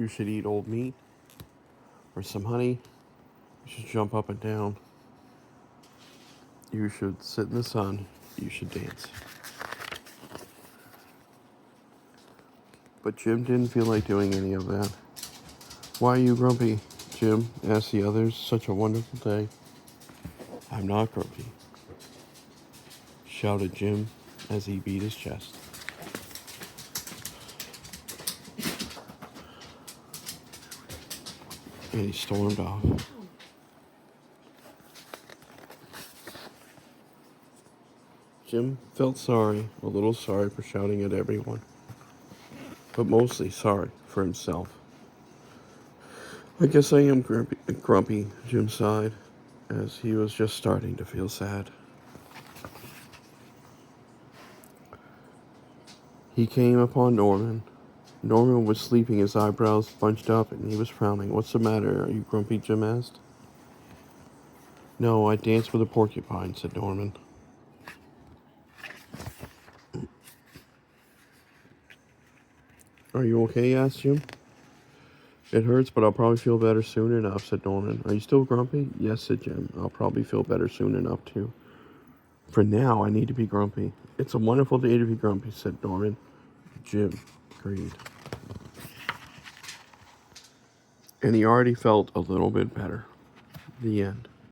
You should eat old meat or some honey. You should jump up and down. You should sit in the sun. You should dance. But Jim didn't feel like doing any of that. Why are you grumpy, Jim? Asked the others. Such a wonderful day. I'm not grumpy, shouted Jim as he beat his chest. And he stormed off. Jim felt sorry, a little sorry for shouting at everyone, but mostly sorry for himself. I guess I am grumpy, Jim sighed, as he was just starting to feel sad. He came upon Norman. Norman was sleeping, his eyebrows bunched up, and he was frowning. What's the matter? Are you grumpy? Jim asked. No, I danced with a porcupine, said Norman. Are you okay? Asked Jim. It hurts, but I'll probably feel better soon enough, said Norman. Are you still grumpy? Yes, said Jim. I'll probably feel better soon enough, too. For now, I need to be grumpy. It's a wonderful day to be grumpy, said Norman. Jim agreed. And he already felt a little bit better. The end.